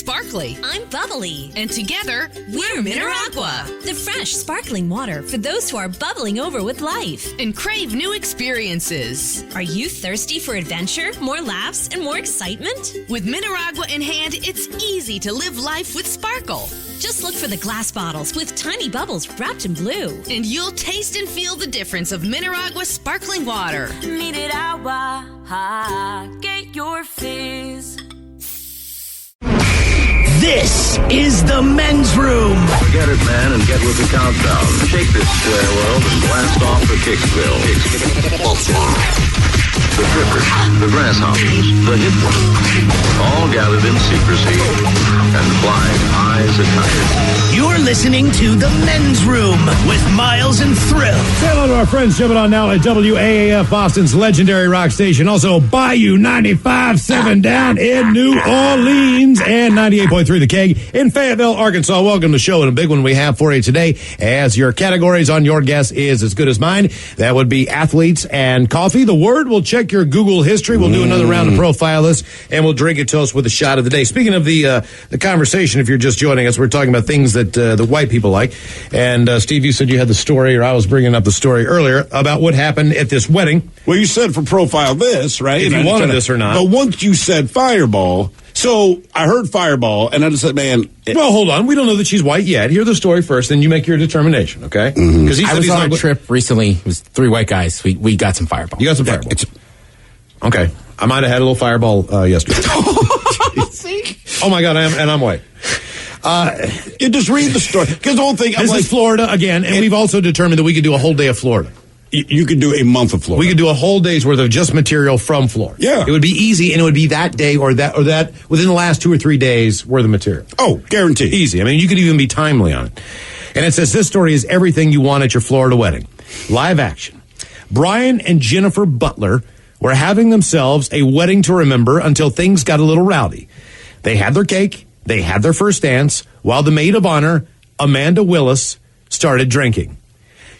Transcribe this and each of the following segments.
sparkly. I'm bubbly. And together, we're Mineragua. The fresh, sparkling water for those who are bubbling over with life. And crave new experiences. Are you thirsty for adventure, more laughs, and more excitement? With Mineragua in hand, it's easy to live life with sparkle. Just look for the glass bottles with tiny bubbles wrapped in blue. And you'll taste and feel the difference of Mineragua sparkling water. Mineragua, get your fizz. This is the men's room. Get it, man, and get with the countdown. Shake this square world and blast off for Kicksville. The trippers, the grasshoppers, the hip ones, all gathered in secrecy and flying high as a kite. You're listening to the men's room with Miles and Thrill. Say hello to our friends jumping on now at WAAF, Boston's legendary rock station. Also, Bayou 95.7 down in New Orleans and 98.3 The Keg in Fayetteville, Arkansas. Welcome to the show, and a big one we have for you today, as your categories on your guess is as good as mine. That would be athletes and coffee. The word will check your Google history. We'll do another round of profile this, and we'll drink it toast with a shot of the day. Speaking of the conversation, if you're just joining us, we're talking about things that the white people like. And Steve, you said you had the story, or I was bringing up the story earlier about what happened at this wedding. Well, you said for profile this, right? If you wanted this or not. But once you said Fireball, so I heard Fireball, and I just said, man. Well, hold on. We don't know that she's white yet. Hear the story first, then you make your determination, okay? Because I was on a trip recently. It was 3 white guys. We got some Fireball. You got some Fireball. Okay. I might have had a little Fireball yesterday. Oh, my God, I'm white. You just read the story. Because the whole thing, this is Florida again, and we've also determined that we could do a whole day of Florida. You could do a month of Florida. We could do a whole day's worth of just material from Florida. Yeah. It would be easy, and it would be that day or that within the last 2 or 3 days worth of material. Oh, guaranteed. Easy. I mean, you could even be timely on it. And it says, this story is everything you want at your Florida wedding. Live action. Brian and Jennifer Butler were having themselves a wedding to remember until things got a little rowdy. They had their cake, they had their first dance, while the maid of honor, Amanda Willis, started drinking.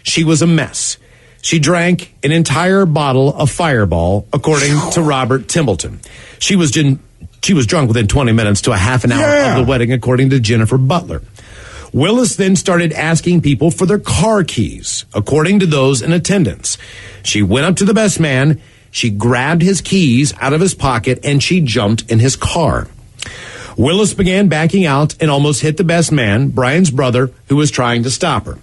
She was a mess. She drank an entire bottle of Fireball, according to Robert Templeton. She was drunk within 20 minutes to a half an hour of the wedding, according to Jennifer Butler. Willis then started asking people for their car keys, according to those in attendance. She went up to the best man, she grabbed his keys out of his pocket, and she jumped in his car. Willis began backing out and almost hit the best man, Brian's brother, who was trying to stop her.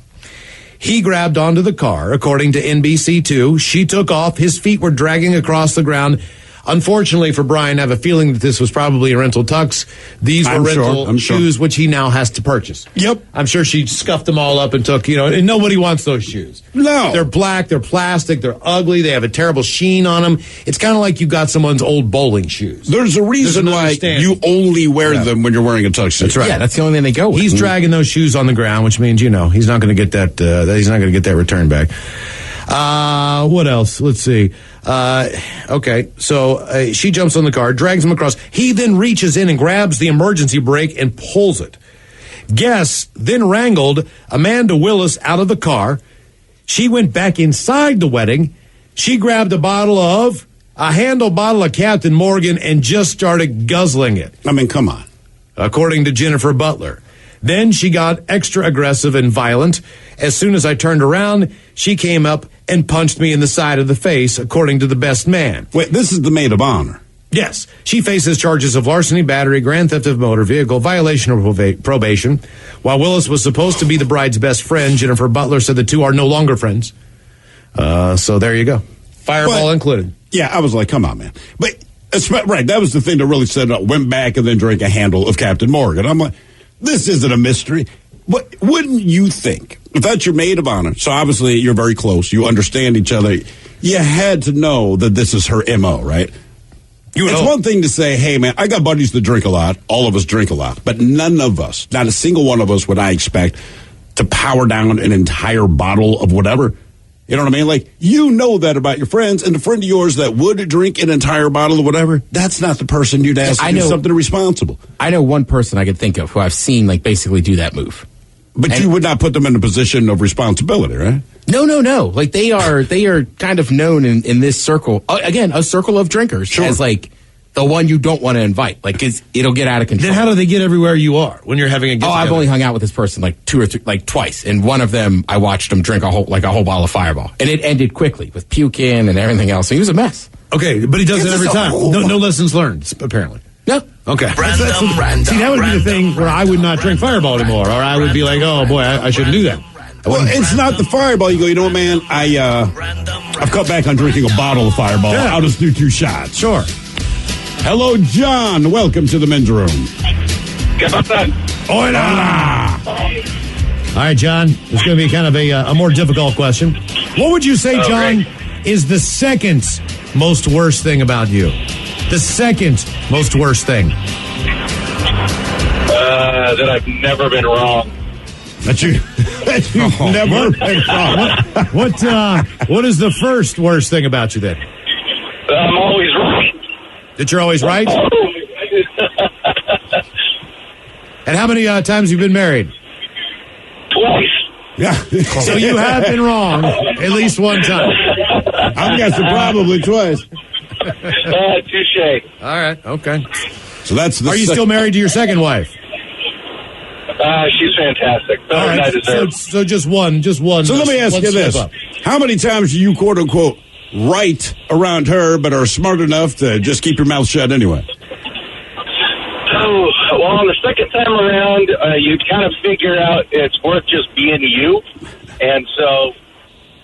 He grabbed onto the car, according to NBC2. She took off. His feet were dragging across the ground. Unfortunately for Brian, I have a feeling that this was probably a rental tux. These were rental shoes, which he now has to purchase. Yep. I'm sure she scuffed them all up and took, and nobody wants those shoes. No. They're black, they're plastic, they're ugly, they have a terrible sheen on them. It's kind of like you got someone's old bowling shoes. There's a reason why you only wear them when you're wearing a tuxedo. That's right. Yeah, that's the only thing they go with. He's dragging those shoes on the ground, which means, he's not going to get that, he's not going to get that return back. What else? Let's see. Okay, so she jumps on the car, drags him across. He then reaches in and grabs the emergency brake and pulls it. Guests then wrangled Amanda Willis out of the car. She went back inside the wedding. She grabbed a handle bottle of Captain Morgan and just started guzzling it. I mean, come on. According to Jennifer Butler. Then she got extra aggressive and violent. As soon as I turned around, she came up and punched me in the side of the face, according to the best man. Wait, this is the maid of honor. Yes. She faces charges of larceny, battery, grand theft of motor vehicle, violation of probation. While Willis was supposed to be the bride's best friend, Jennifer Butler said the two are no longer friends. So there you go. Fireball included. Yeah, I was like, come on, man. But, right, that was the thing that really said, went back and then drank a handle of Captain Morgan. I'm like, this isn't a mystery. But wouldn't you think, if that's your maid of honor, so obviously you're very close, you understand each other, you had to know that this is her MO, right? It's one thing to say, hey, man, I got buddies that drink a lot. All of us drink a lot. But none of us, not a single one of us would I expect to power down an entire bottle of whatever. You know what I mean? Like, you know that about your friends, and the friend of yours that would drink an entire bottle of whatever, that's not the person you'd ask to do something responsible. I know one person I could think of who I've seen, basically do that move. But you would not put them in a position of responsibility, right? No. Like, they are kind of known in this circle. Again, a circle of drinkers as, the one you don't want to invite. Like, 'cause it'll get out of control. Then how do they get everywhere you are when you're having a get-together? I've only hung out with this person like 2 or 3, like twice. And one of them, I watched him drink a whole bottle of Fireball. And it ended quickly with puking and everything else. So he was a mess. Okay, but he does it every time. No lessons learned, apparently. No. Okay. Random, See, that would be the thing where I would not drink Fireball anymore, or I would be like, oh boy, I shouldn't do that. Well, it's not the Fireball. You go, you know what, man? I've cut back on drinking a bottle of Fireball. Yeah. I'll just do 2 shots. Sure. Hello, John. Welcome to the men's room. Hola. All right, John. It's going to be kind of a more difficult question. What would you say, John, is the second most worst thing about you? The second most worst thing. That I've never been wrong. That you've never been wrong. What is the first worst thing about you then? I'm always right. That you're always right? And how many times have you been married? Twice. Yeah. So you have been wrong at least one time. I'm guessing probably twice. Touche. All right, okay. So that's the Are you still married to your second wife? She's fantastic. Better All than I right, deserve. so just one. So let me ask you this. Up. How many times do you, quote unquote, right around her, but are smart enough to just keep your mouth shut anyway? Oh, well, on the second time around, you kind of figure out it's worth just being you. And so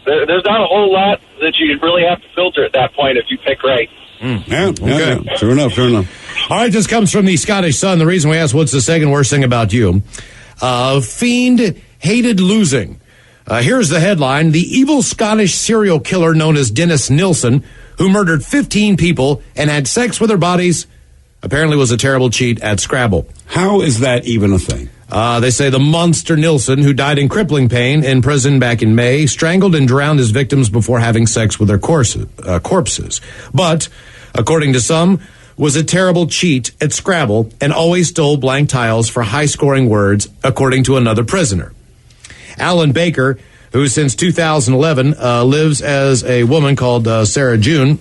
there's not a whole lot that you really have to filter at that point if you pick right. Yeah, okay. Yeah. Sure enough. All right, this comes from the Scottish Sun. The reason we asked what's the second worst thing about you. Fiend hated losing. Here's the headline. The evil Scottish serial killer known as Dennis Nilsson, who murdered 15 people and had sex with their bodies, apparently was a terrible cheat at Scrabble. How is that even a thing? They say the monster Nilsson, who died in crippling pain in prison back in May, strangled and drowned his victims before having sex with their corpses. But, according to some, was a terrible cheat at Scrabble and always stole blank tiles for high-scoring words, according to another prisoner. Alan Baker, who since 2011 lives as a woman called Sarah June,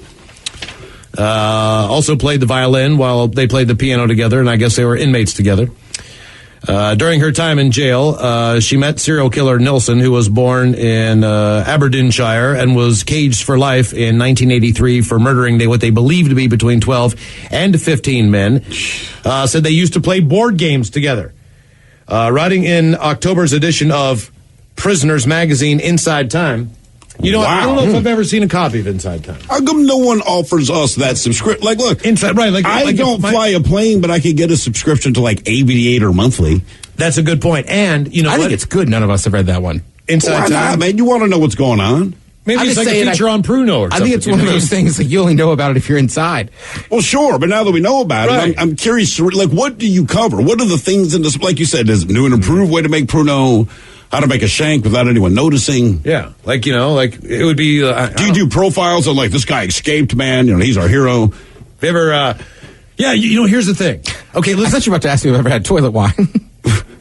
also played the violin while they played the piano together, and I guess they were inmates together. During her time in jail, she met serial killer Nilsson, who was born in Aberdeenshire and was caged for life in 1983 for murdering what they believed to be between 12 and 15 men. Said they used to play board games together. Writing in October's edition of Prisoners Magazine, Inside Time. You know, I don't know if I've ever seen a copy of Inside Time. How come no one offers us that subscription? Like, look, Inside, right? I don't fly a plane, but I could get a subscription to like Aviator monthly. That's a good point. And you know, I think it's good. None of us have read that one. Inside Why Time, not, man? You want to know what's going on? Maybe it's like a feature on Pruno or something. I think it's one of those things like you only know about it if you're inside. Well, sure, but now that we know about it, I'm curious. Like, what do you cover? What are the things in this? Like you said, is new and improved way to make Pruno. How to make a shank without anyone noticing. Yeah, like, you know, like it would be... do you do profiles on, like, this guy escaped, man? You know, he's our hero. Have you ever... yeah, you know, here's the thing. Okay, I thought you were about to ask me if I've ever had toilet wine.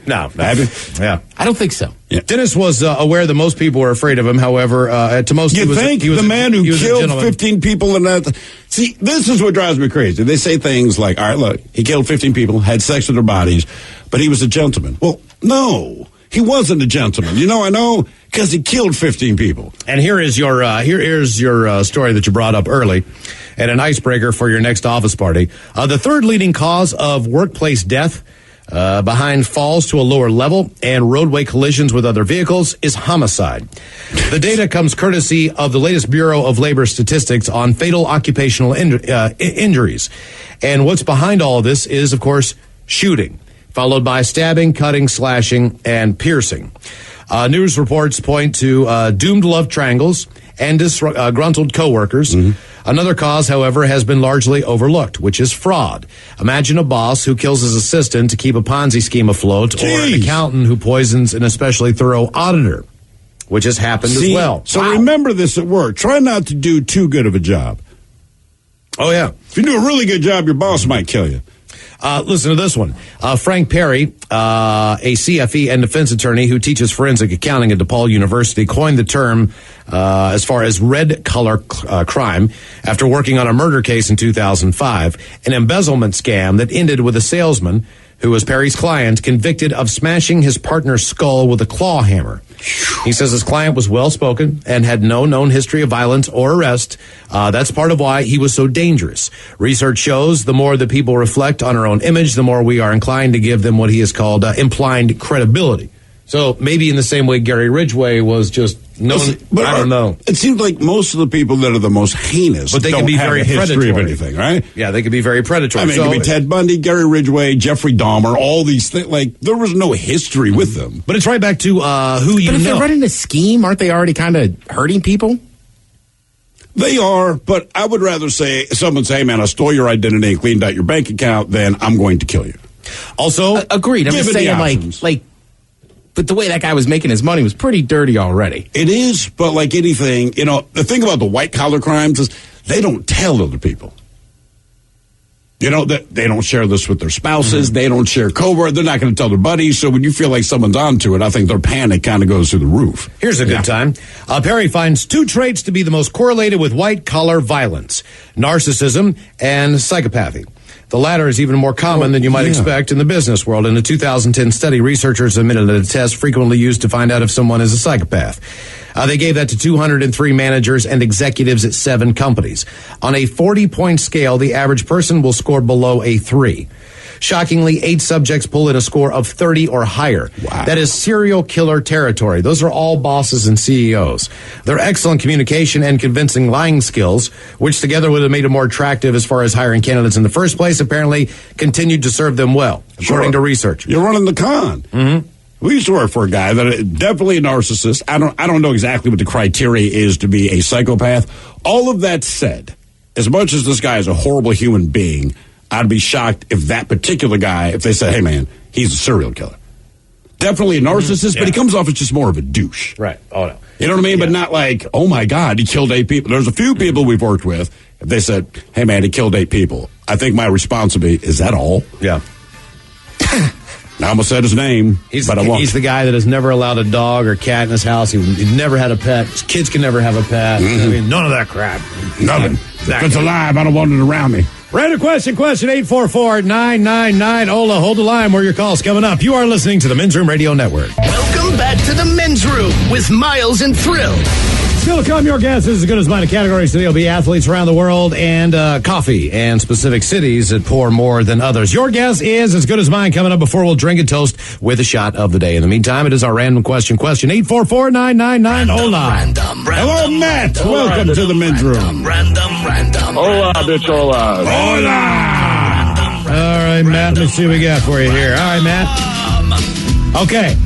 No. Have you? Yeah. I don't think so. Yeah. Dennis was aware that most people were afraid of him. However, to most... You think the man who killed 15 people in that... See, this is what drives me crazy. They say things like, all right, look, he killed 15 people, had sex with their bodies, but he was a gentleman. Well, no. He wasn't a gentleman. You know, I know, because he killed 15 people. And here is your story that you brought up early, and an icebreaker for your next office party. The third leading cause of workplace death, behind falls to a lower level and roadway collisions with other vehicles, is homicide. The data comes courtesy of the latest Bureau of Labor Statistics on fatal occupational injuries. And what's behind all of this is, of course, shooting, followed by stabbing, cutting, slashing, and piercing. News reports point to doomed love triangles and disgruntled coworkers. Another cause, however, has been largely overlooked, which is fraud. Imagine a boss who kills his assistant to keep a Ponzi scheme afloat, or an accountant who poisons an especially thorough auditor, which has happened as well. So remember this at work. Try not to do too good of a job. Oh, yeah. If you do a really good job, your boss might kill you. Listen to this one. Frank Perry, a CFE and defense attorney who teaches forensic accounting at DePaul University, coined the term as far as red collar crime after working on a murder case in 2005, an embezzlement scam that ended with a salesman who was Perry's client, convicted of smashing his partner's skull with a claw hammer. He says his client was well-spoken and had no known history of violence or arrest. That's part of why he was so dangerous. Research shows the more that people reflect on our own image, the more we are inclined to give them what he has called implied credibility. So maybe in the same way Gary Ridgway was just known, but I don't know. It seems like most of the people that are the most heinous, but they don't can be have very a history predatory of anything, right? Yeah, they can be very predatory. I mean, it could be Ted Bundy, Gary Ridgway, Jeffrey Dahmer, all these things. Like, there was no history with them. But it's right back to who you know. But if they're running a scheme, aren't they already kind of hurting people? They are, but I would rather say someone say, hey, man, I stole your identity and cleaned out your bank account, then I'm going to kill you. Also, agreed. I'm just saying, like, but the way that guy was making his money was pretty dirty already. It is, but like anything, you know, the thing about the white-collar crimes is they don't tell other people. You know, they don't share this with their spouses. Mm-hmm. They don't share covert. They're not going to tell their buddies. So when you feel like someone's onto it, I think their panic kind of goes through the roof. Here's a good time. Perry finds 2 traits to be the most correlated with white-collar violence: narcissism and psychopathy. The latter is even more common than you might expect in the business world. In a 2010 study, researchers admitted that a test frequently used to find out if someone is a psychopath. They gave that to 203 managers and executives at 7 companies. On a 40-point scale, the average person will score below a 3. Shockingly, 8 subjects pull in a score of 30 or higher. Wow. That is serial killer territory. Those are all bosses and CEOs. Their excellent communication and convincing lying skills, which together would have made them more attractive as far as hiring candidates in the first place, apparently continued to serve them well, according to research. You're running the con. Mm-hmm. We used to work for a guy that definitely a narcissist. I don't know exactly what the criteria is to be a psychopath. All of that said, as much as this guy is a horrible human being, I'd be shocked if that particular guy, if they said, hey, man, he's a serial killer. Definitely a narcissist, but he comes off as just more of a douche. Right. Oh, no. You know what I mean? Yeah. But not like, oh, my God, he killed 8 people. There's a few people we've worked with. If they said, hey, man, he killed 8 people, I think my response would be, is that all? Yeah. I almost said his name, but I won't. He's the guy that has never allowed a dog or cat in his house. He never had a pet. His kids can never have a pet. Mm-hmm. I mean, none of that crap. Nothing. If it's alive, I don't want it around me. Random question 844-999. Ola, hold the line where your call's coming up. You are listening to the Men's Room Radio Network. Welcome back to the Men's Room with Miles and Thrill. Still to come, your guess is as good as mine. Categories today will be athletes around the world and coffee and specific cities that pour more than others. Your guess is as good as mine coming up before we'll drink and toast with a shot of the day. In the meantime, it is our random question. 844-999. Hola. Hello, Matt. Welcome to the Men's Room. Hola, bitch, hola. Hola. All right, Matt, let's see what we got for you here. All right, Matt. Okay.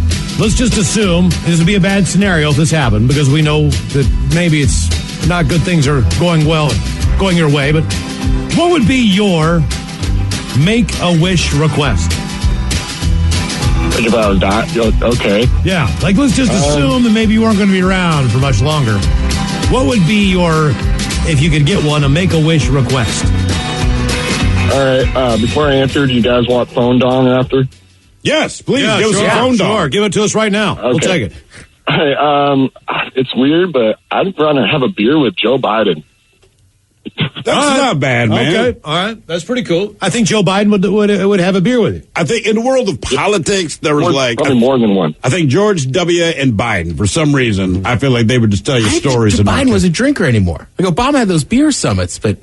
Let's just assume this would be a bad scenario if this happened, because we know that maybe it's not good things are going your way. But what would be your make-a-wish request? Like if I was dying? Okay. Yeah, like let's just assume that maybe you weren't going to be around for much longer. What would be your, if you could get one, a make-a-wish request? All right, before I answer, do you guys want phone dong after? Yes, please. Give us a phone dong. Sure, give it to us right now. Okay. We'll take it. Hey, it's weird, but I'd rather have a beer with Joe Biden. That's not bad, man. Okay, all right. That's pretty cool. I think Joe Biden would have a beer with you. I think in the world of politics, there was probably more than one. I think George W. and Biden, for some reason, I feel like they would just tell you stories. Joe Biden was a drinker anymore. Like Obama had those beer summits, but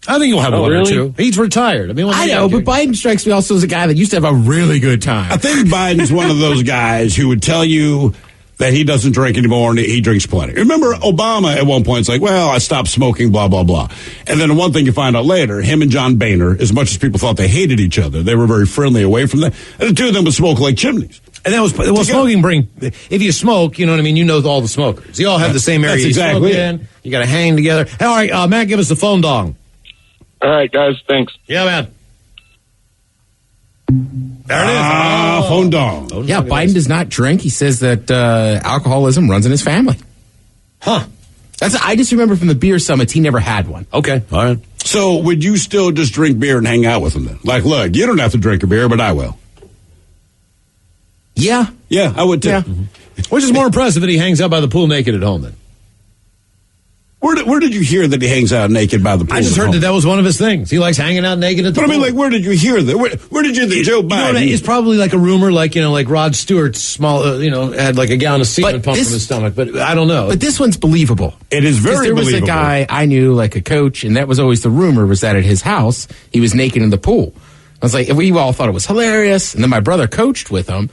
I think you'll have one or two. He's retired. I know, but Biden strikes me also as a guy that used to have a really good time. I think Biden's one of those guys who would tell you that he doesn't drink anymore and he drinks plenty. Remember, Obama at one point is like, well, I stopped smoking, blah, blah, blah. And then one thing you find out later, him and John Boehner, as much as people thought they hated each other, they were very friendly away from that. And the two of them would smoke like chimneys. And that was, smoking if you smoke, you know what I mean, you know all the smokers. You all have the same area. That's exactly you smoke in. You got to hang together. All right, Matt, give us the phone dong. All right, guys, thanks. Yeah, man. There it is. Phone dong. Yeah, Biden does not drink. He says that alcoholism runs in his family. Huh. I just remember from the beer summits, he never had one. Okay, all right. So would you still just drink beer and hang out with him then? Like, look, you don't have to drink a beer, but I will. Yeah. Yeah, I would too. Yeah. Which is more impressive that he hangs out by the pool naked at home then? Where did you hear that he hangs out naked by the pool? I just heard that was one of his things. He likes hanging out naked at the pool. But I pool. mean, like, where did you hear that? Where did you think Joe Biden? It's probably like a rumor, like, like Rod Stewart's small, had like a gallon of semen pumped from his stomach, but I don't know. But this one's believable. It is very believable. There was a guy I knew, like a coach, and that was always the rumor, was that at his house, he was naked in the pool. I was like, we all thought it was hilarious, and then my brother coached with him,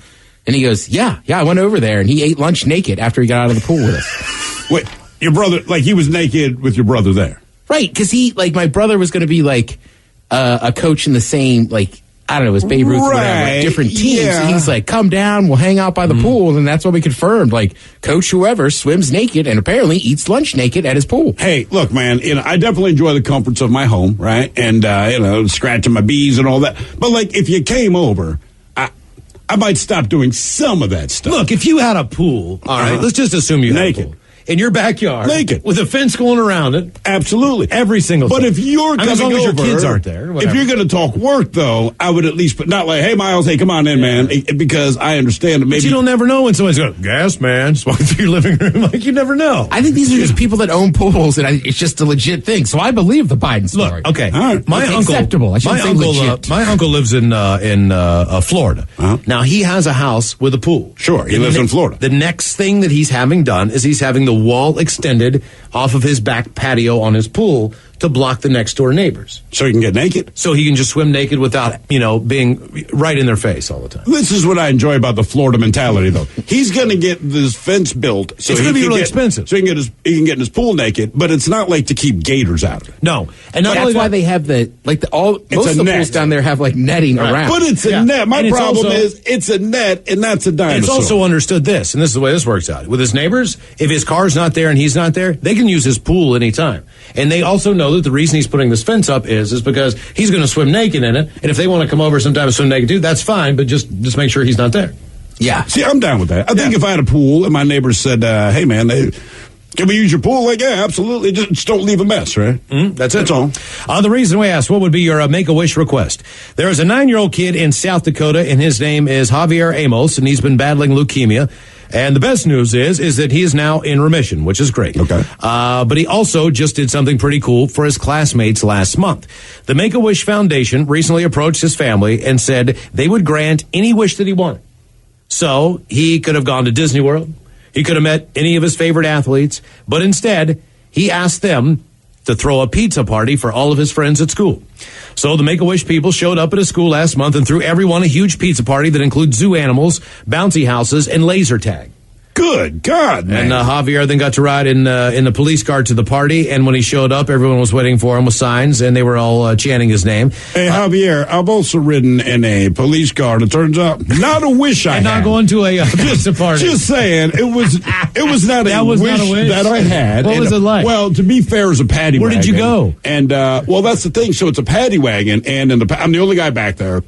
and he goes, yeah, I went over there, and he ate lunch naked after he got out of the pool with us. Wait. Your brother, like he was naked with your brother there. Right, because my brother was going to be like a coach in the same, like, I don't know, it was Babe Ruth or whatever, like different teams. Yeah. And he's like, come down, we'll hang out by the pool. And that's what we confirmed. Like, coach whoever swims naked and apparently eats lunch naked at his pool. Hey, look, man, I definitely enjoy the comforts of my home, right? And, scratching my bees and all that. But, like, if you came over, I might stop doing some of that stuff. Look, if you had a pool, all right, let's just assume you had naked. a pool. In your backyard. Naked. With a fence going around it. Absolutely. Every single But time. if you're coming as long as over, your kids aren't there. If you're going to talk work, though, I would at least put, not like, hey, Miles, hey, come on in, man. Because I understand that maybe. But you don't never know when someone's going, gas, man, just walking through your living room. Like, you never know. I think these are just people that own pools, and it's just a legit thing. So I believe the Biden story. Look, okay. All right. My uncle, acceptable. I shouldn't say legit. My uncle lives in Florida. Uh-huh. Now, he has a house with a pool. Sure, he lives in Florida. The next thing that he's having done is he's having the wall extended off of his back patio on his pool to block the next door neighbors. So you can get naked? So he can just swim naked without, being right in their face all the time. This is what I enjoy about the Florida mentality, though. He's going to get this fence built. So it's going to be really expensive. So he can get in his pool naked, but it's not like to keep gators out of it. No. And not that's why they have most of the pools down there have like netting around. But it's a net. My problem is it's a net, and that's a dinosaur. It's also understood this, and this is the way this works out. With his neighbors, if his car's not there and he's not there, they can use his pool anytime. And they also know that the reason he's putting this fence up is because he's going to swim naked in it. And if they want to come over sometime and swim naked too, that's fine. But just make sure he's not there. Yeah. See, I'm down with that. I think if I had a pool and my neighbors said, hey, man, can we use your pool? Like, yeah, absolutely. Just don't leave a mess, right? That's it. That's all. The reason we asked, what would be your Make-A-Wish request? There is a 9-year-old kid in South Dakota, and his name is Javier Amos, and he's been battling leukemia. And the best news is that he is now in remission, which is great. Okay. But he also just did something pretty cool for his classmates last month. The Make-A-Wish Foundation recently approached his family and said they would grant any wish that he wanted. So he could have gone to Disney World. He could have met any of his favorite athletes. But instead, he asked them to throw a pizza party for all of his friends at school. So the Make-A-Wish people showed up at his school last month and threw everyone a huge pizza party that includes zoo animals, bouncy houses, and laser tag. Good God, man. And Javier then got to ride in the police car to the party, and when he showed up, everyone was waiting for him with signs, and they were all chanting his name. Hey, Javier, I've also ridden in a police car, it turns out. Not a wish I had. And not going to a pizza party. Just saying, it was not That was not a wish that I had. What was it like? Well, to be fair, it was a paddy Where wagon. did you go? And, well, that's the thing. So it's a paddy wagon, and I'm the only guy back there.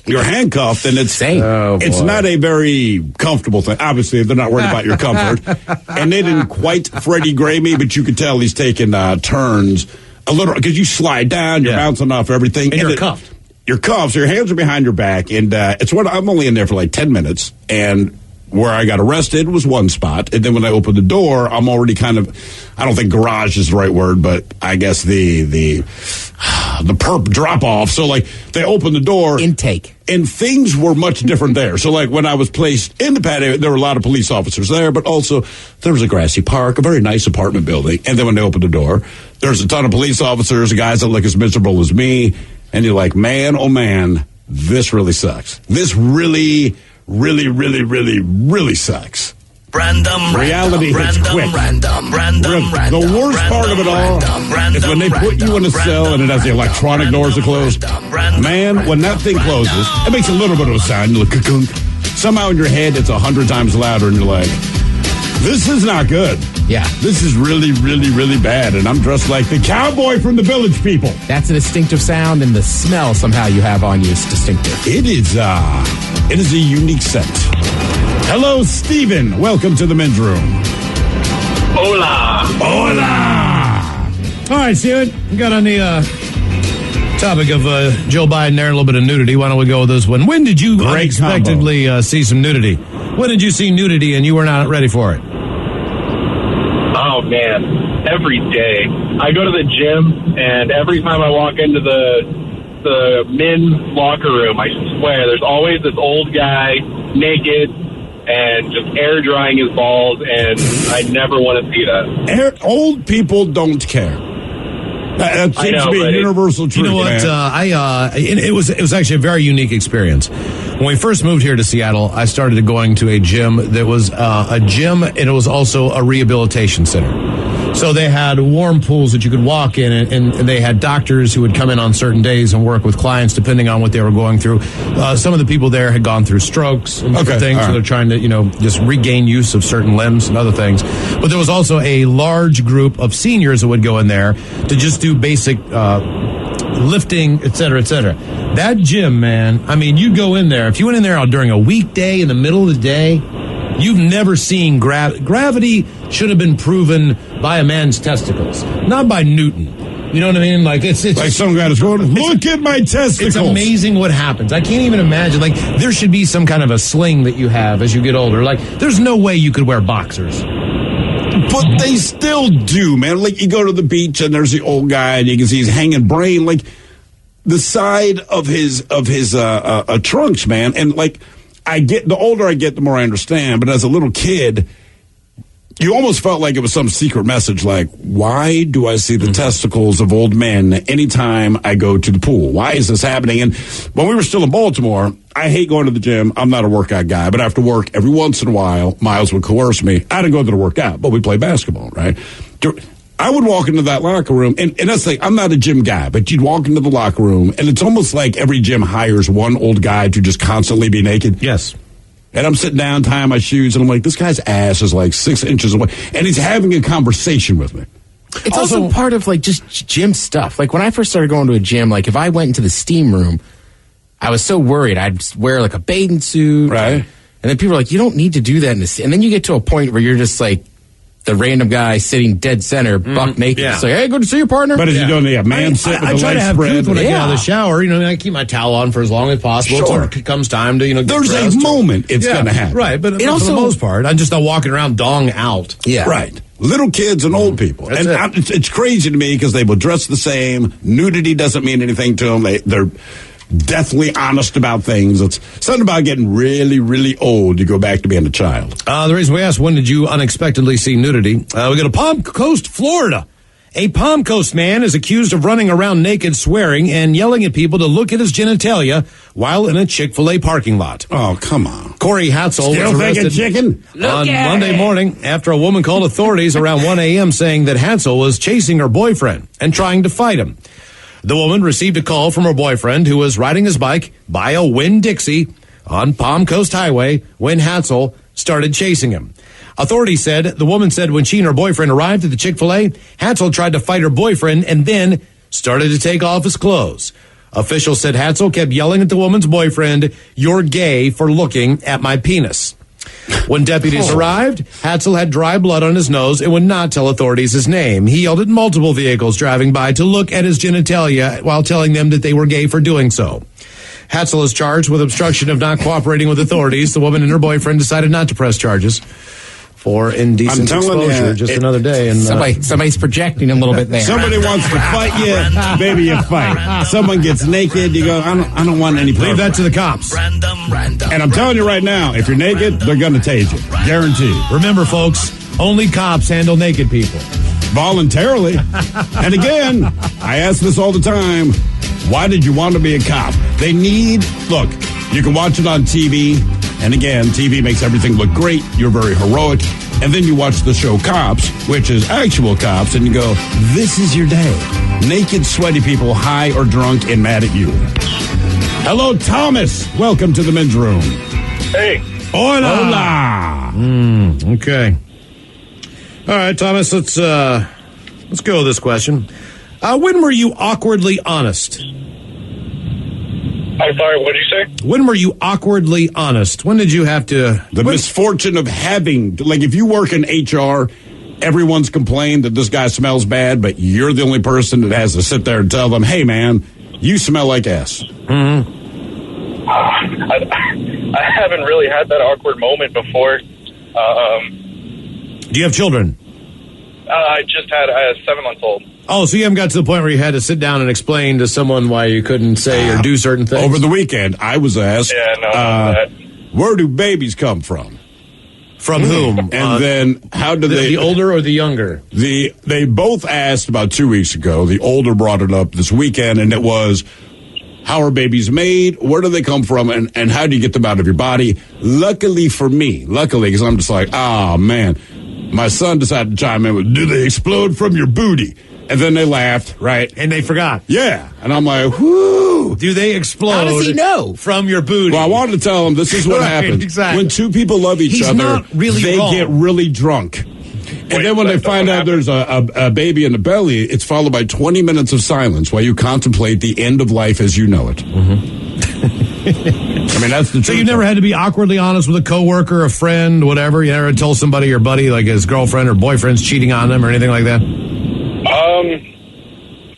You're handcuffed, and it's not a very comfortable thing. Obviously, they're not worried about your comfort. And they didn't quite Freddie Gray me, but you could tell he's taking turns a little, because you slide down, you're bouncing off everything. And you're cuffed. You're cuffed, so your hands are behind your back, and I'm only in there for like 10 minutes, and where I got arrested was one spot, and then when I opened the door, I'm already kind of, I don't think garage is the right word, but I guess the perp drop off. So like they opened the door, intake, and things were much different there. So like when I was placed in the patio, there were a lot of police officers there, but also there was a grassy park, a very nice apartment building. And then when they opened the door, there's a ton of police officers, guys that look as miserable as me, and you're like, man, oh man, this really sucks. This really sucks. Reality hits quick. The worst part of it all is when they put you in a cell and it has the electronic doors that close. Man, when that thing closes, it makes a little bit of a sound. You look, somehow in your head, it's 100 times louder, and you're like, this is not good. Yeah. This is really bad, and I'm dressed like the cowboy from the Village People. That's a distinctive sound, and the smell somehow you have on you is distinctive. It is a unique scent. Hello, Stephen. Welcome to the men's room. Hola. All right, Steven, we got on the topic of Joe Biden there, a little bit of nudity. Why don't we go with this one? When did you unexpectedly see some nudity? When did you see nudity and you were not ready for it? Oh, man. Every day. I go to the gym, and every time I walk into the men's locker room, I swear, there's always this old guy naked and just air drying his balls, and I never want to see that. Old people don't care. That seems to be a universal truth. You know what? It was actually a very unique experience. When we first moved here to Seattle, I started going to a gym that was a gym, and it was also a rehabilitation center. So they had warm pools that you could walk in, and they had doctors who would come in on certain days and work with clients depending on what they were going through. Some of the people there had gone through strokes and different things, so they're trying to, just regain use of certain limbs and other things. But there was also a large group of seniors that would go in there to just do basic lifting, et cetera, et cetera. That gym, man, I mean, you go in there. If you went in there during a weekday in the middle of the day, you've never seen gravity should have been proven by a man's testicles, not by Newton. You know what I mean? Like it's like some guy is going, look at my testicles. It's amazing what happens. I can't even imagine. Like there should be some kind of a sling that you have as you get older. Like there's no way you could wear boxers. But they still do, man. Like you go to the beach and there's the old guy and you can see his hanging brain, like the side of his trunks, man. And like the older I get, the more I understand. But as a little kid, you almost felt like it was some secret message, like, why do I see the testicles of old men anytime I go to the pool? Why is this happening? And when we were still in Baltimore, I hate going to the gym. I'm not a workout guy, but after work, every once in a while, Miles would coerce me. I didn't go there to work out, but we play basketball, right? I would walk into that locker room, and that's like, I'm not a gym guy, but you'd walk into the locker room, and it's almost like every gym hires one old guy to just constantly be naked. Yes. And I'm sitting down, tying my shoes, and I'm like, this guy's ass is like 6 inches away. And he's having a conversation with me. It's also part of, like, just gym stuff. Like, when I first started going to a gym, like, if I went into the steam room, I was so worried. I'd wear, like, a bathing suit. Right. And then people are like, you don't need to do that in the steam. And then you get to a point where you're just, like, the random guy sitting dead center, buck naked. Yeah. It's like, hey, good to see you, partner. But as you don't need a man sit with I the try to legs have spread. truth when I get out of the shower. I keep my towel on for as long as possible. Sure. Until it comes time to, get There's dressed. a moment it's going to happen. Right, but for the most part, I'm just not walking around dong out. Yeah. Right. Little kids and old people. That's and it's crazy to me because they will dress the same. Nudity doesn't mean anything to them. They're deathly honest about things. It's something about getting really, really old. You go back to being a child. The reason we asked, when did you unexpectedly see nudity? We go to Palm Coast, Florida. A Palm Coast man is accused of running around naked, swearing, and yelling at people to look at his genitalia while in a Chick-fil-A parking lot. Oh, come on. Corey Hatzel Still was thinking arrested chicken? on Monday morning after a woman called authorities around 1 a.m. saying that Hatzel was chasing her boyfriend and trying to fight him. The woman received a call from her boyfriend who was riding his bike by a Winn-Dixie on Palm Coast Highway when Hatzel started chasing him. Authorities said the woman said when she and her boyfriend arrived at the Chick-fil-A, Hatzel tried to fight her boyfriend and then started to take off his clothes. Officials said Hatzel kept yelling at the woman's boyfriend, "You're gay for looking at my penis." When deputies arrived, Hatzel had dry blood on his nose and would not tell authorities his name. He yelled at multiple vehicles driving by to look at his genitalia while telling them that they were gay for doing so. Hatzel is charged with obstruction of not cooperating with authorities. The woman and her boyfriend decided not to press charges for indecent exposure. Just another day. And somebody's projecting a little bit there. Somebody wants to fight you, baby, you fight. Someone gets naked, you go, I don't want any problem. Leave that to the cops. And I'm telling you right now, if you're naked, they're going to tase you. Guaranteed. Remember, folks, only cops handle naked people. Voluntarily. And again, I ask this all the time, why did you want to be a cop? Look, you can watch it on TV, and again, TV makes everything look great. You're very heroic. And then you watch the show Cops, which is actual cops, and you go, this is your day. Naked, sweaty people, high or drunk and mad at you. Hello, Thomas. Welcome to the men's room. Hey. Hola. Okay. All right, Thomas, let's go with this question. When were you awkwardly honest? I'm sorry, what did you say? When were you awkwardly honest? When did you have to... Misfortune of having, like if you work in HR, everyone's complained that this guy smells bad, but you're the only person that has to sit there and tell them, hey, man, you smell like ass. I haven't really had that awkward moment before. Do you have children? I just had a 7-month-old. Oh, so you haven't got to the point where you had to sit down and explain to someone why you couldn't say or do certain things? Over the weekend, I was asked, where do babies come from? From whom? And then how do the older or the younger? They both asked about 2 weeks ago. The older brought it up this weekend, and it was, how are babies made? Where do they come from? And how do you get them out of your body? Luckily for me, because I'm just like, man, my son decided to chime in with, do they explode from your booty? And then they laughed, right? And they forgot. Yeah. And I'm like, whoo. Do they explode? How does he know? From your booty? Well, I wanted to tell him this is what happens. Exactly. When two people love each other, really they wrong. get really drunk. And then when they find out there's a baby in the belly, it's followed by 20 minutes of silence while you contemplate the end of life as you know it. I mean, that's the truth. So you've never had to be awkwardly honest with a coworker, a friend, whatever? You never told somebody, your buddy, like his girlfriend or boyfriend's cheating on them or anything like that?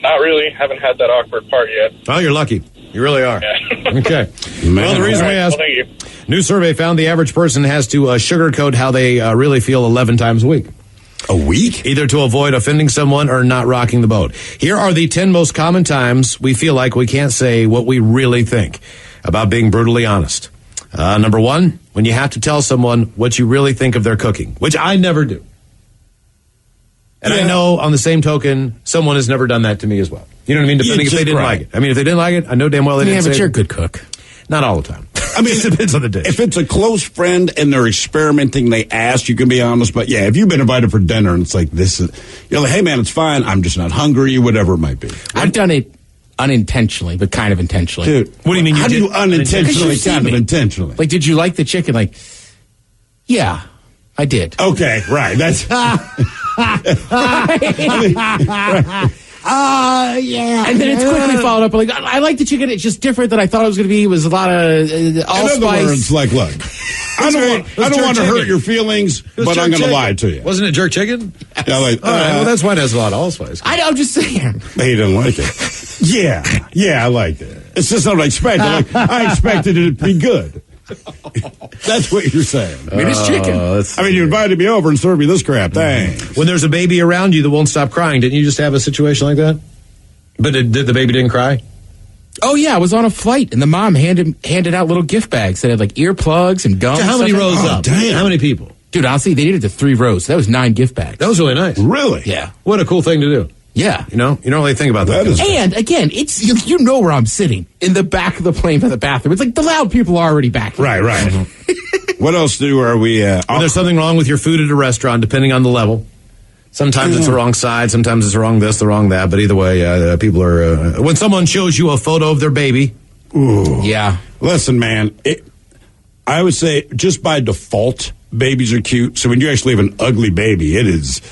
Not really. Haven't had that awkward part yet. Oh, you're lucky. You really are. Yeah. Okay. Well, the reason we asked, thank you. new survey found the average person has to sugarcoat how they really feel 11 times a week. A week? Either to avoid offending someone or not rocking the boat. Here are the 10 most common times we feel like we can't say what we really think about being brutally honest. Number 1, when you have to tell someone what you really think of their cooking, which I never do. And I know on the same token, someone has never done that to me as well. You know what I mean? Depending if they didn't like it. I mean, if they didn't like it, I know damn well they didn't say but you're a good cook. Not all the time. I mean, it depends on the dish. If it's a close friend and they're experimenting, they ask, you can be honest. But yeah, if you've been invited for dinner and it's like, you're like, hey man, it's fine. I'm just not hungry, whatever it might be. I've done it unintentionally, but kind of intentionally. Dude, what do you mean? How do you unintentionally, kind of intentionally? Like, did you like the chicken? Like, yeah, I did. Okay, right. That's. Yeah. And then it's quickly followed up. Like, I like the chicken. It's just different than I thought it was going to be. It was a lot of allspice. In other words, like, look, I don't want to hurt your feelings, but I'm going to lie to you. Wasn't it jerk chicken? Yeah, like, all right, well, that's why it has a lot of allspice. I'm just saying. He didn't like it. Yeah, I liked it. It's just not what I expected. Like, I expected it to be good. That's what you're saying. I mean, it's chicken. I mean, you invited me over and served me this crap. Thanks. When there's a baby around you that won't stop crying, didn't you just have a situation like that? But did the baby didn't cry? Oh, yeah. I was on a flight, and the mom handed out little gift bags that had, like, earplugs and gums. So how many rows up? Damn. How many people? Dude, honestly, they did it to 3 rows. So that was 9 gift bags. That was really nice. Really? Yeah. What a cool thing to do. Yeah. You know, you don't really think about that. And again, it's you know where I'm sitting in the back of the plane by the bathroom. It's like the loud people are already back here. Right. What else are we? When there's something wrong with your food at a restaurant, depending on the level. Sometimes it's the wrong side. Sometimes it's the wrong this, the wrong that. But either way, people are. When someone shows you a photo of their baby. Ooh. Yeah. Listen, man. I would say just by default, babies are cute. So when you actually have an ugly baby, it is.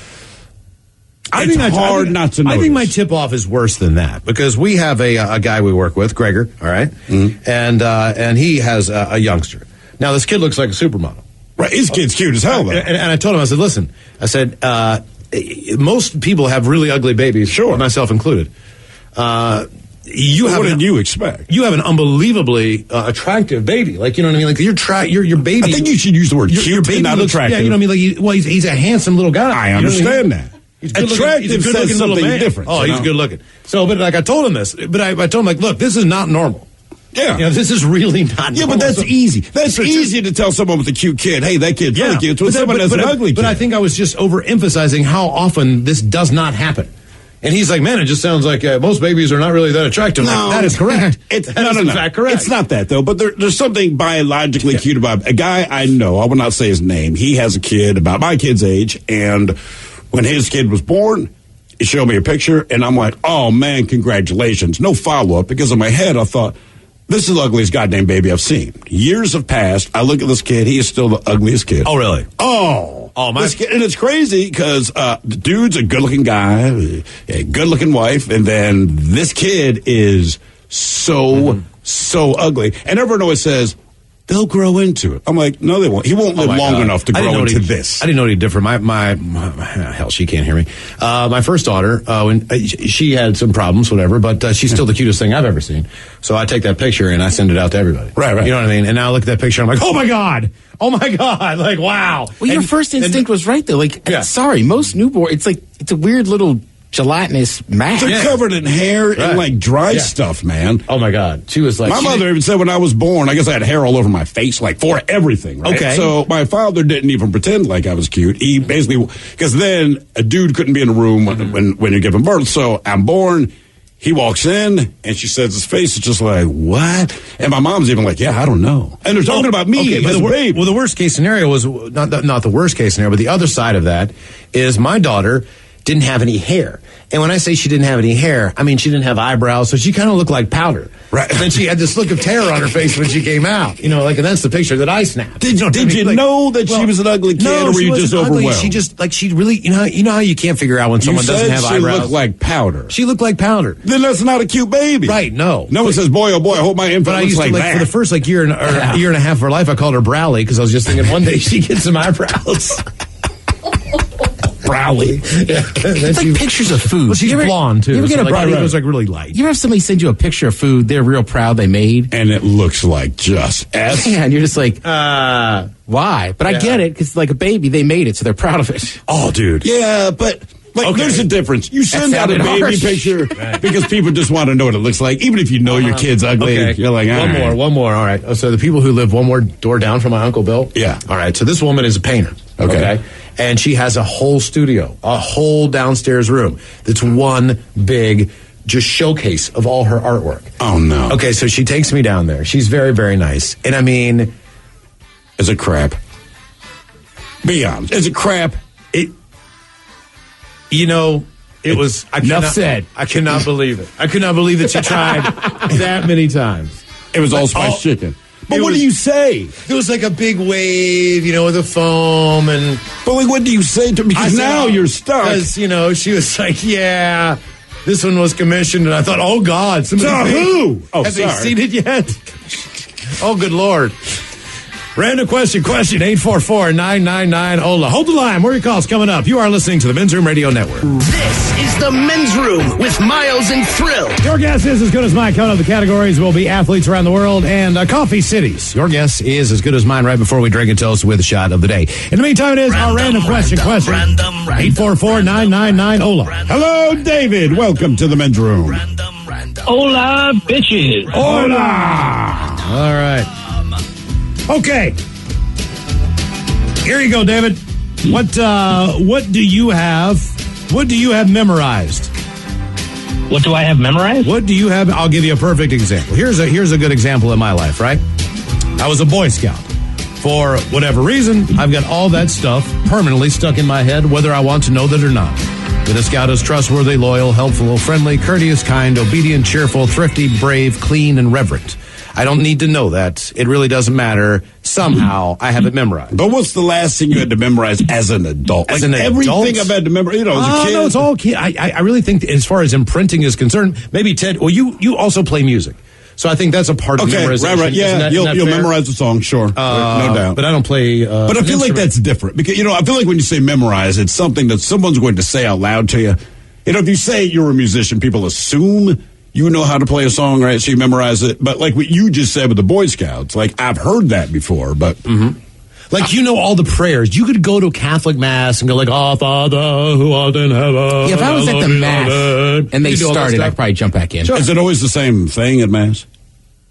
It's hard not to notice. I think my tip-off is worse than that because we have a guy we work with, Gregor, all right? Mm-hmm. And he has a youngster. Now, this kid looks like a supermodel. Right, his kid's cute as hell, though. And I told him, I said, listen, most people have really ugly babies, sure, myself included. What did you expect? You have an unbelievably attractive baby. Like, you know what I mean? Like, your baby. I think you should use the word cute, your baby not looks, attractive. Yeah, you know what I mean? Like, he's a handsome little guy. I understand that. He's attractive says something different. Oh, he's good looking. So, but like I told him this, but I told him like, look, this is not normal. Yeah, you know, this is really not normal. Yeah, but that's easy. That's easy to tell someone with a cute kid, hey, that kid's really cute. So someone has an ugly kid. But I think I was just overemphasizing how often this does not happen. And he's like, man, it just sounds like most babies are not really that attractive. No, like, that is correct. That is in fact correct. It's not that, though. But there's something biologically cute about a guy I know. I will not say his name. He has a kid about my kid's age. And when his kid was born, he showed me a picture. And I'm like, oh, man, congratulations. No follow-up. Because in my head, I thought, this is the ugliest goddamn baby I've seen. Years have passed. I look at this kid. He is still the ugliest kid. Oh, really? Oh, my kid, and it's crazy because the dude's a good-looking guy, a good-looking wife, and then this kid is so ugly. And everyone always says, they'll grow into it. I'm like, no, they won't. He won't live long enough to grow into this. I didn't know any different. Hell, she can't hear me. My first daughter, when she had some problems, whatever, but she's still the cutest thing I've ever seen. So I take that picture and I send it out to everybody. Right. You know what I mean? And now I look at that picture, I'm like, oh my God, like, wow. Well, your first instinct was right though. Like, sorry, most newborn, it's a weird little gelatinous mass. They're covered in hair and like dry stuff, man. Oh my God. She was like, my mother even said when I was born, I guess I had hair all over my face, like for everything, right? Okay. So my father didn't even pretend like I was cute. He basically, because then a dude couldn't be in a room when you're giving birth. So I'm born. He walks in, and she says his face is just like, what? And my mom's even like, yeah, I don't know. And they're talking about me as a baby. Well, the worst case scenario was, not the worst case scenario, but the other side of that is my daughter didn't have any hair. And when I say she didn't have any hair, I mean she didn't have eyebrows, so she kind of looked like powder. Right. And then she had this look of terror on her face when she came out. You know, like, and that's the picture that I snapped. Did you know that she was an ugly kid, or were you just overwhelmed? She just, like, she really, you know how you can't figure out when someone doesn't have eyebrows? She looked like powder. She looked like powder. Then that's not a cute baby. Right, no. No one says, boy, oh boy, I hope my infant looks like that. For the first, year and a half of her life, I called her Browley, because I was just thinking one day she gets some eyebrows. Browley. Yeah. It's like pictures of food. Well, she's blonde, too. You ever get so it was, really light. You ever have somebody send you a picture of food they're real proud they made? And it looks like just S. Yeah, and you're just like, why? But I get it, because like a baby, they made it, so they're proud of it. Oh, dude. Yeah, but... there's a difference. You send out a baby picture because people just want to know what it looks like, even if you know your kid's ugly. Okay. You're like, one more. All right. So the people who live one more door down from my Uncle Bill? Yeah. All right. So this woman is a painter. Okay. And she has a whole studio, a whole downstairs room that's one big just showcase of all her artwork. Oh, no. Okay. So she takes me down there. She's very, very nice. And I mean... Is it crap? Be honest. Is it crap? It was... Enough said. I cannot believe it. I could not believe that she tried that many times. It was Allspice chicken. But what do you say? It was like a big wave, with a foam and... But what do you say to... Because now you're stuck. Because, she was like, yeah, this one was commissioned. And I thought, oh, God. So who? Oh, have they seen it yet? Oh, good Lord. Random question, 844-999-OLA. Hold the line. More of your calls coming up. You are listening to the Men's Room Radio Network. This is the Men's Room with Miles and Thrill. Your guess is as good as mine. Coming up, the categories will be athletes around the world and coffee cities. Your guess is as good as mine right before we drink a toast with a shot of the day. In the meantime, it is our random question. 844-999-OLA. Hello, David. Welcome to the Men's Room. Hola, bitches. Hola. All right. Okay. Here you go, David. What do you have? What do you have memorized? What do I have memorized? What do you have? I'll give you a perfect example. Here's a good example in my life, right? I was a Boy Scout. For whatever reason, I've got all that stuff permanently stuck in my head, whether I want to know that or not. That a scout is trustworthy, loyal, helpful, friendly, courteous, kind, obedient, cheerful, thrifty, brave, clean, and reverent. I don't need to know that. It really doesn't matter. Somehow, I have it memorized. But what's the last thing you had to memorize as an adult? As an adult? Everything I've had to memorize, as a kid. No, it's all kid. I really think as far as imprinting is concerned, maybe Ted, well, you also play music. So I think that's a part of memorization. Right. Yeah, you'll memorize the song, sure. No doubt. But I don't play But I feel like that's different. Because, I feel like when you say memorize, it's something that someone's going to say out loud to you. If you say you're a musician, people assume you know how to play a song, right? So you memorize it. But like what you just said with the Boy Scouts, like I've heard that before, but... Mm-hmm. Like, all the prayers. You could go to a Catholic Mass and go like, "Our Father who art in heaven." Yeah, if I was at the Mass and they started, I'd probably jump back in. Sure. Is it always the same thing at Mass?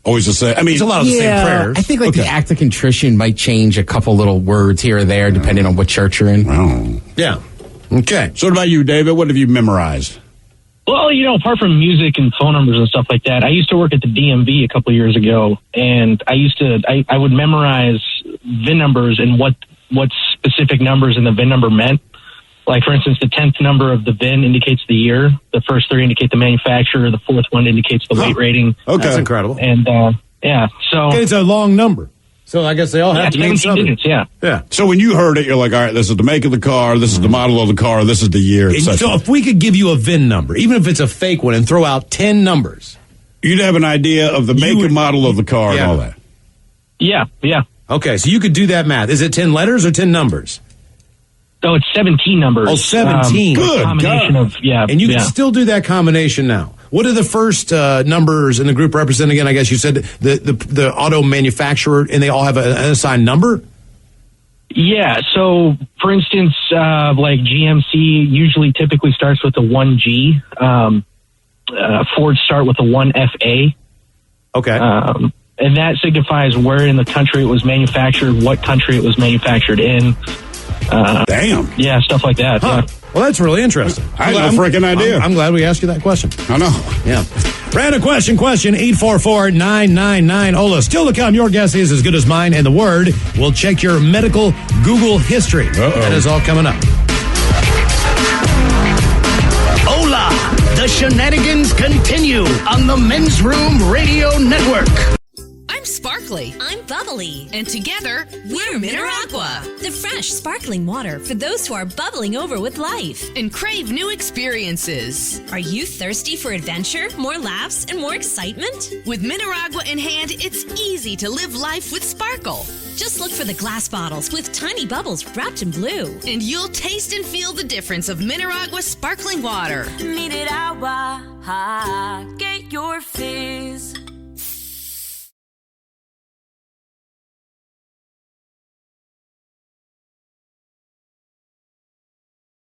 Always the same? I mean, it's a lot of the same prayers. I think the act of contrition might change a couple little words here or there, depending on what church you're in. Oh. Yeah. Okay. So what about you, David? What have you memorized? Well, apart from music and phone numbers and stuff like that, I used to work at the DMV a couple of years ago, and I would memorize VIN numbers and what specific numbers in the VIN number meant. Like, for instance, the 10th number of the VIN indicates the year. The first 3 indicate the manufacturer. The 4th one indicates the weight rating. Okay. That's incredible. And, so... Okay, it's a long number. So I guess they all have to mean something. Digits, yeah. So when you heard it, you're like, all right, this is the make of the car, this is the model of the car, this is the year, etc. So if we could give you a VIN number, even if it's a fake one, and throw out 10 numbers... You'd have an idea of the make and model of the car and all that. Yeah. Okay, so you could do that math. Is it 10 letters or 10 numbers? So it's 17 numbers. Oh, 17. Good combination God. of, yeah. And you yeah. can still do that combination now. What are the first numbers in the group represent again? I guess you said the auto manufacturer, and they all have an assigned number? Yeah, so for instance, like GMC usually typically starts with a 1G. Ford start with a 1FA. Okay. And that signifies where in the country it was manufactured, what country it was manufactured in. Damn. Yeah, stuff like that. Huh. Yeah. Well, that's really interesting. I had no freaking idea. I'm glad we asked you that question. I know. Yeah. Random question, 844-999. Ola, still to come. Your guess is as good as mine, and the word will check your medical Google history. That is all coming up. Hola! The shenanigans continue on the Men's Room Radio Network. I'm Sparkly. I'm bubbly. And together, we're Mineragua. The fresh, sparkling water for those who are bubbling over with life. And crave new experiences. Are you thirsty for adventure, more laughs, and more excitement? With Mineragua in hand, it's easy to live life with sparkle. Just look for the glass bottles with tiny bubbles wrapped in blue. And you'll taste and feel the difference of Mineragua sparkling water. Get your fizz.